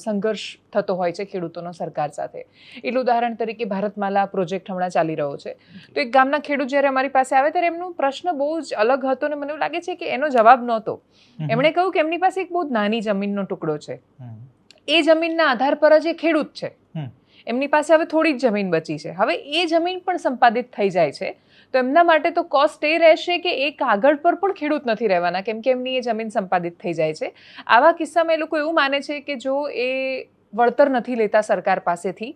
સંઘર્ષ થતો હોય છે ખેડૂતોનો સરકાર સાથે. એટલું ઉદાહરણ તરીકે ભારતમાલા પ્રોજેક્ટ હમણાં ચાલી રહ્યો છે. તો એક ગામના ખેડૂત જ્યારે અમારી પાસે આવે ત્યારે એમનો પ્રશ્ન બહુ જ અલગ હતો અને મને એવું લાગે છે કે એનો જવાબ નહોતો. એમણે કહ્યું કે એમની પાસે એક બહુ નાની જમીનનો ટુકડો છે. એ જમીનના આધાર પર જ એ ખેડૂત છે. એમની પાસે હવે થોડી જ જમીન બચી છે. હવે એ જમીન પણ સંપાદિત થઈ જાય છે તો એમના માટે તો કોસ્ટ એ રહેશે કે એ કાગળ પર પણ ખેડૂત નથી રહેવાના, કેમ કે એમની એ જમીન સંપાદિત થઈ જાય છે. આવા કિસ્સામાં એ લોકો એવું માને છે કે જો એ વળતર નથી લેતા સરકાર પાસેથી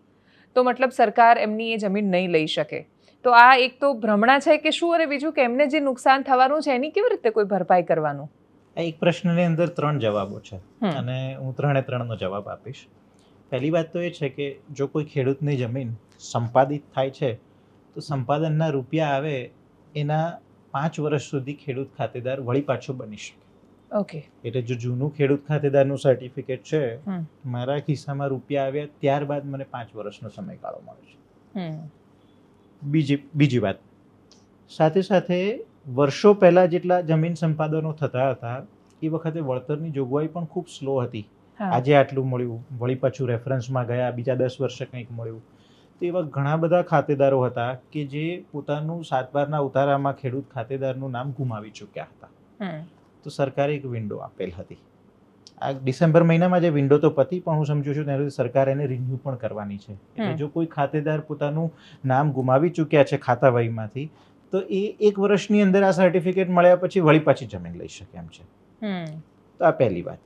તો મતલબ સરકાર એમની એ જમીન નહીં લઈ શકે. તો આ એક તો ભ્રમણા છે કે શું, અને બીજું કે એમને જે નુકસાન થવાનું છે એની કેવી રીતે કોઈ ભરપાઈ કરવાનું? આ એક પ્રશ્નની અંદર 3 જવાબો છે અને હું 3નો જવાબ આપીશ. પહેલી વાત તો એ છે કે જો કોઈ ખેડૂતની જમીન સંપાદિત થાય છે તો સંપાદનના રૂપિયા આવે એના 5 વર્ષ સુધી ખેડૂત ખાતેદાર વળી પાછો બની શકે. ઓકે. એટલે જો જૂનું ખેડૂત ખાતેદારનું સર્ટિફિકેટ છે, મારા ખિસ્સામાં રૂપિયા આવ્યા ત્યારબાદ મને 5 વર્ષનો સમયગાળો મળે છે. બીજી વાત, સાથે સાથે વર્ષો પહેલા જેટલા જમીન સંપાદનો થતા હતા એ વખતે વળતરની જોગવાઈ પણ ખૂબ સ્લો હતી. આજે આટલું મળ્યું, વળી પાછું રેફરન્સમાં ગયા, બીજા 10 વર્ષે કંઈક મળ્યું. તો એવા ઘણા બધા ખાતેદારો હતા કે જે પોતાનું 7/12ના ઉતારામાં ખેડૂત ખાતેદારનું નામ ગુમાવી ચૂક્યા હતા. તો સરકારે એક વિન્ડો આપેલ હતી. આ ડિસેમ્બર મહિનામાં જે વિન્ડો તો પતી, પણ હું સમજુ છું ત્યારે સરકાર એને રિન્યૂ પણ કરવાની છે. એટલે જો કોઈ ખાતેદાર પોતાનું નામ ગુમાવી ચૂક્યા છે ખાતાવહીમાંથી, તો એ 1 વર્ષની અંદર આ સર્ટિફિકેટ મળ્યા પછી વળી પાછી જમીન લઈ શકે એમ છે. તો આ પહેલી વાત.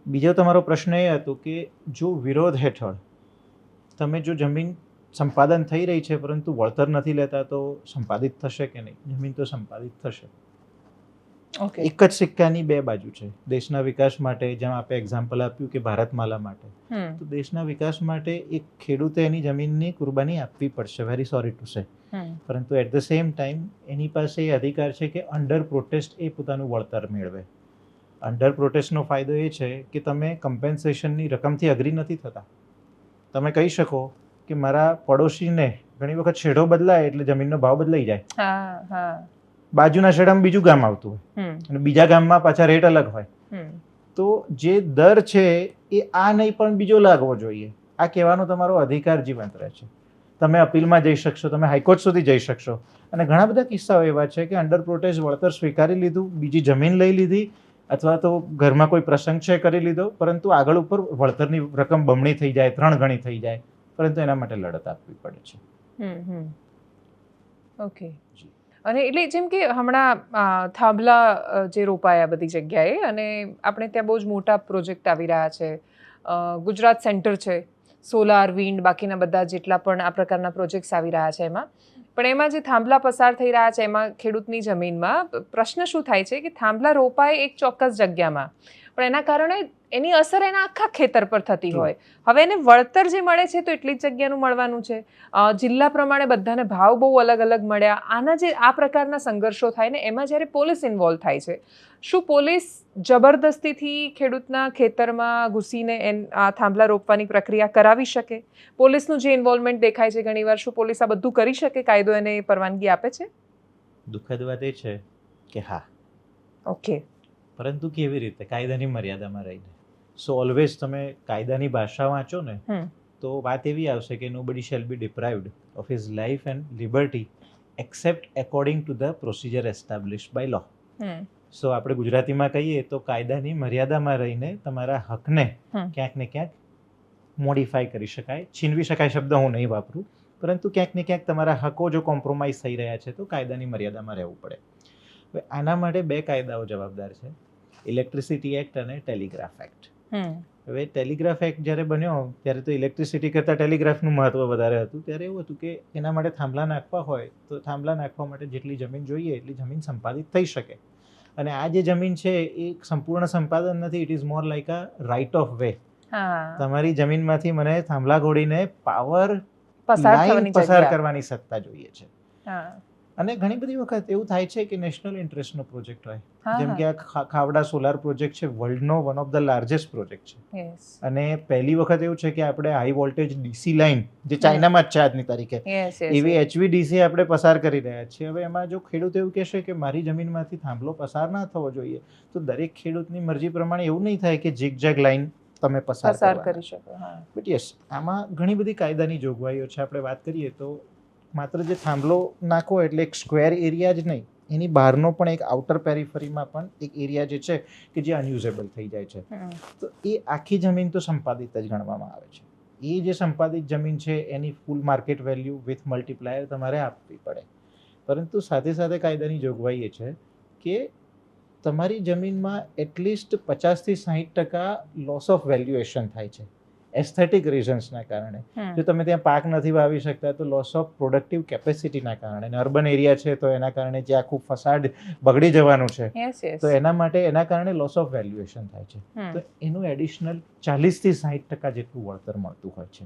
બીજો તમારો પ્રશ્ન એ હતો કે જો વિરોધ હેઠળ તમે જો જમીન સંપાદન થઈ રહી છે પરંતુ વળતર નથી લેતા તો સંપાદિત થશે કે નહીં? જમીન તો સંપાદિત થશે. એક જ સિક્કાની 2 બાજુ છે. દેશના વિકાસ માટે, જેમ આપણે એક્ઝામ્પલ આપ્યું કે ભારતમાલા માટે, તો દેશના વિકાસ માટે એક ખેડૂતે એની જમીનની કુરબાની આપવી પડશે, વેરી સોરી ટુ સે. પરંતુ એટ ધ સેમ ટાઈમ એની પાસે એ અધિકાર છે કે અંડર પ્રોટેસ્ટ એ પોતાનું વળતર મેળવે. અંડર પ્રોટેસ્ટનો ફાયદો એ છે કે તમે કમ્પેન્સેશનની રકમથી અગ્રી નથી થતા. તમે કહી શકો કે મારા પડોશીને ઘણી વખત શેઢો બદલાય એટલે જમીનનો ભાવ બદલાઈ જાય. બાજુના શેઢામાં બીજું ગામ આવતું હોય અને બીજા ગામમાં પાછા રેટ અલગ હોય. તો જે દર છે એ આ નહીં પણ બીજો લાગવો જોઈએ. આ કહેવાનો તમારો અધિકાર જીવંત રહે છે. તમે અપીલમાં જઈ શકશો, તમે હાઈકોર્ટ સુધી જઈ શકશો. અને ઘણા બધા કિસ્સાઓ એવા છે કે અંડર પ્રોટેસ્ટ વળતર સ્વીકારી લીધું, બીજી જમીન લઈ લીધી, અથવા તો ઘરમાં કોઈ પ્રસંગ છે કરી લીધો, પરંતુ આગળ ઉપર વળતરની રકમ બમણી થઈ જાય, 3 ગણી થઈ જાય, પરંતુ એના માટે લડત આપવી પડે છે. ઓકે. અને એટલે જેમ કે હમણાં થાંભલા જે રોપાયા બધી જગ્યાએ, અને આપણે ત્યાં બહુ જ મોટા પ્રોજેક્ટ આવી રહ્યા છે. ગુજરાત સેન્ટર છે, સોલાર, વિન્ડ, બાકીના બધા જેટલા પણ આ પ્રકારના પ્રોજેક્ટ્સ આવી રહ્યા છે એમાં. પણ એમાં જે થાંભલા પસાર થઈ રહ્યા છે એમાં ખેડૂતની જમીનમાં પ્રશ્ન શું થાય છે કે થાંભલા રોપાય એક ચોક્કસ જગ્યામાં, પણ એના કારણે એની અસર એના આખા ખેતર પર થતી હોય. હવે એને વળતર જે મળે છે તો એટલી જ જગ્યાનું મળવાનું છે. જિલ્લા પ્રમાણે બધાને ભાવ બહુ અલગ અલગ મળ્યા. આના જે આ પ્રકારના સંઘર્ષો થાય ને એમાં જ્યારે પોલીસ ઇન્વોલ્વ થાય છે, શું પોલીસ જબરદસ્તીથી ખેડૂતના ખેતરમાં ઘૂસીને આ થાંભલા રોપવાની પ્રક્રિયા કરાવી શકે? પોલીસનું જે ઇન્વોલ્વમેન્ટ દેખાય છે ઘણીવાર, શું પોલીસ આ બધું કરી શકે? કાયદો એને પરવાનગી આપે છે? દુઃખદ વાત એ છે કે હા. ઓકે. પરંતુ કેવી રીતે? કાયદાની મર્યાદામાં રહીને. સો ઓલવેઝ તમે કાયદાની ભાષા વાંચો ને તો વાત એવી આવશે કે nobody shall be deprived of his life and liberty except according to the procedure established by law. So આપણે ગુજરાતીમાં કહીએ તો કાયદાની મર્યાદામાં રહીને તમારા હકને ક્યાંક ને ક્યાંક મોડિફાઈ કરી શકાય. છીનવી શકાય શબ્દ હું નહીં વાપરું, પરંતુ ક્યાંક ને ક્યાંક તમારા હકો જો કોમ્પ્રોમાઇઝ થઈ રહ્યા છે તો કાયદાની મર્યાદામાં રહેવું પડે. હવે આના માટે 2 કાયદાઓ જવાબદાર છે, ઇલેક્ટ્રિસિટી એક્ટ અને ટેલિગ્રાફ એક્ટ. હવે ટેલિગ્રાફ એક્ટ જ્યારે બન્યો ત્યારે તો ઇલેક્ટ્રિસિટી કરતાં ટેલિગ્રાફનું મહત્વ વધારે હતું. ત્યારે એવું હતું કે એના માટે થાંભલા નાખવા હોય તો થાંભલા નાખવા માટે જેટલી જમીન જોઈએ એટલી જમીન સંપાદિત થઈ શકે. અને આ જે જમીન છે એ સંપૂર્ણ સંપાદન નથી, it is more like a right of way. તમારી જમીનમાંથી મને થાંભલા ઘોડીને પાવર લાઈન પસાર કરવાની સત્તા જોઈએ છે. અને ઘણી બધી વખત એવું થાય છે કે નેશનલ ઇન્ટરેસ્ટનો પ્રોજેક્ટ હોય, જેમ કે આ ખાવડા સોલાર પ્રોજેક્ટ છે, વર્લ્ડનો one of the largest project છે. અને પહેલી વખત એવું છે કે આપણે હાઈ વોલ્ટેજ ડીસી લાઇન, જે ચાઇનામાં જ છે આજની તારીખે, એવી HVDC આપણે પસાર કરી રહ્યા છીએ. હવે એમાં જો ખેડૂત એવું કહેશે કે મારી જમીનમાંથી થાંભલો પસાર ના થવો જોઈએ, તો દરેક ખેડૂતની મરજી પ્રમાણે એવું નહીં થાય કે ઝીગઝેગ લાઇન તમે પસાર પસાર કરવાના. કરી શકો. હા. બટ યસ, આમાં ઘણી બધી કાયદાની જોગવાઈઓ છે. આપણે વાત કરીએ તો માત્ર જે થાંભલો નાખો એટલે એક સ્ક્વેર એરિયા જ નહીં, એની બહારનો પણ એક આઉટર પેરિફરીમાં પણ એક એરિયા જે છે કે જે અનયુઝેબલ થઈ જાય છે. તો એ આખી જમીન તો સંપાદિત જ ગણવામાં આવે છે. એ જે સંપાદિત જમીન છે એની ફૂલ માર્કેટ વેલ્યુ વિથ મલ્ટીપ્લાયર તમારે આપવી પડે. પરંતુ સાથે સાથે કાયદાની જોગવાઈ એ છે કે તમારી જમીનમાં એટલીસ્ટ 50-60% લોસ ઓફ વેલ્યુએશન થાય છે એસ્થેટિક રીઝન્સના કારણે. જો તમે ત્યાં પાક નથી વાવી શકતા તો લોસ ઓફ પ્રોડક્ટિવ કેપેસિટીના કારણે, અર્બન એરિયા છે તો એના કારણે જે આખું ફસાડ બગડી જવાનું છે તો એના માટે એના કારણે લોસ ઓફ વેલ્યુએશન થાય છે. તો એનું એડિશનલ 40-60% જેટલું વળતર મળતું હોય છે.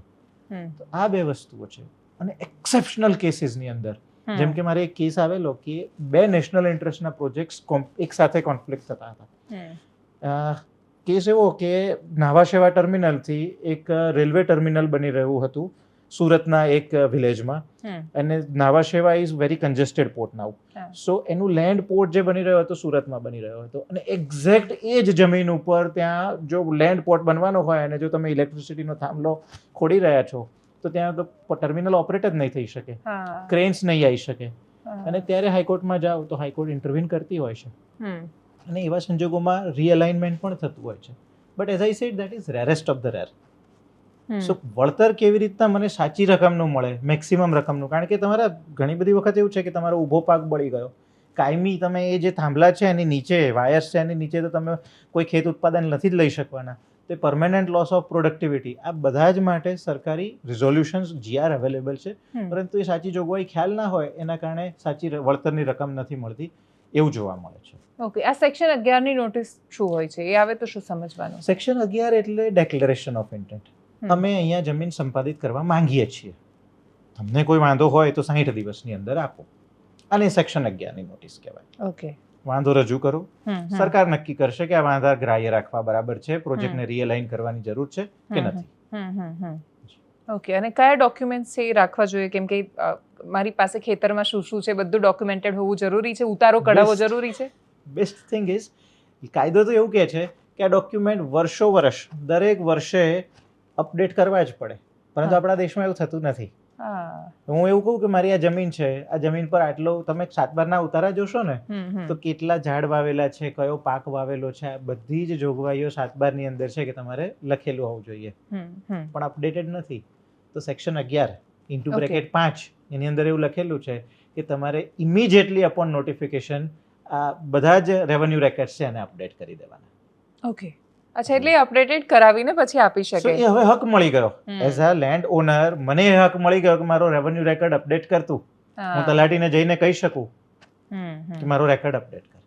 તો આ બે વસ્તુઓ છે. અને એક્સેપ્શનલ કેસીસની અંદર જેમ કે મારે એક કેસ આવેલો કે 2 નેશનલ ઇન્ટરેસ્ટના પ્રોજેક્ટ્સ એક સાથે કોન્ફ્લિક્ટ થતા હતા. કેસ એવો કે ન્હાવા શેવા ટર્મિનલથી એક રેલવે ટર્મિનલ બની રહ્યું હતું સુરતના એક વિલેજમાં, અને ન્હાવા શેવા ઇઝ વેરી કન્જેસ્ટેડ પોર્ટ નાઉ. સો એનું લેન્ડ પોર્ટ જે બની રહ્યો હતો સુરતમાં બની રહ્યો હતો, અને એક્ઝેક્ટ એ જ જમીન ઉપર ત્યાં જો લેન્ડ પોર્ટ બનવાનો હોય અને જો તમે ઇલેક્ટ્રિસિટીનો થાંભલો ખોડી રહ્યા છો તો ત્યાં તો ટર્મિનલ ઓપરેટ જ નહીં થઈ શકે, ક્રેન્સ નહીં આવી શકે. અને ત્યારે હાઈકોર્ટમાં જાઓ તો હાઈકોર્ટ ઇન્ટરવીન કરતી હોય છે, અને એવા સંજોગોમાં રીઅલાઇનમેન્ટ પણ થતું હોય છે. But as I said that is rarest of the rare. So વળતર કેવી રીતના મને સાચી રકમનું મળે, મેક્સિમમ રકમનું, કારણ કે તમારા ઘણી બધી વખત એવું છે કે તમારો ઊભો પાક બળી ગયો, કાયમી તમે એ જે થાંભલા છે એની નીચે વાયર્સ છે એની નીચે તો તમે કોઈ ખેત ઉત્પાદન નથી જ લઈ શકવાના. તો પરમેનન્ટ લોસ ઓફ પ્રોડક્ટિવિટી, આ બધા જ માટે સરકારી રિઝોલ્યુશન્સ GR અવેલેબલ છે, પરંતુ એ સાચી જોગવાઈ ખ્યાલ ના હોય એના કારણે સાચી વળતરની રકમ નથી મળતી એવું જોવા મળે છે. ઓકે, આ સેક્શન 11 ની નોટિસ શું હોય છે? એ આવે તો શું સમજવાનું? સેક્શન 11 એટલે ડેક્લેરેશન ઓફ ઇન્ટેન્ટ. અમે અહીંયા જમીન સંપાદિત કરવા માંગીએ છીએ, તમને કોઈ વાંધો હોય તો 60 દિવસની અંદર આપો, અને સેક્શન 11 ની નોટિસ કહેવાય. ઓકે, વાંધો રજૂ કરો, સરકાર નક્કી કરશે કે આ વાંધા ગ્રાહ્ય રાખવા બરાબર છે, પ્રોજેક્ટને રીઅલાઇન કરવાની જરૂર છે કે નથી. ઓકે, અને કયા ડોક્યુમેન્ટ્સ છે એ રાખવા જોઈએ? કેમ કે મારી પાસે ખેતરમાં શું શું છે બધું ડોક્યુમેન્ટેડ હોવું જરૂરી છે, ઉતારો કઢાવવો જરૂરી છે. બેસ્ટ થિંગ ઇઝ કાયદો તો એવું કહે છે કે આ ડોક્યુમેન્ટ વર્ષ દરેક વર્ષે અપડેટ કરવા જ પડે, પરંતુ આપણા દેશમાં એવું થતું નથી. હું એવું કહું કે મારી આ જમીન છે, આ જમીન પર આટલો, તમે 7/12 ઉતારા જોશો ને તો કેટલા ઝાડ વાવેલા છે, કયો પાક વાવેલો છે, આ બધી જ જોગવાઈઓ 7/12 ની અંદર છે કે તમારે લખેલું હોવું જોઈએ, પણ અપડેટેડ નથી. તો સેક્શન 11 ઇન્ટુ બ્રેકેટ 5 એની અંદર એવું લખેલું છે કે તમારે ઇમિડિયેટલી અપોન નોટિફિકેશન આ બધા જ રેવન્યુ રેકોર્ડ્સ છે એને અપડેટ કરી દેવાના. ઓકે, અચ્છા, એટલે અપડેટેડ કરાવીને પછી આપી શકે. એ હવે હક મળી ગયો એઝ અ લેન્ડ ઓનર, મને એ હક મળી ગયો કે મારો રેવન્યુ રેકોર્ડ અપડેટ કરતું, હું તલાટીને જઈને કહી શકું કે મારો રેકોર્ડ અપડેટ કર.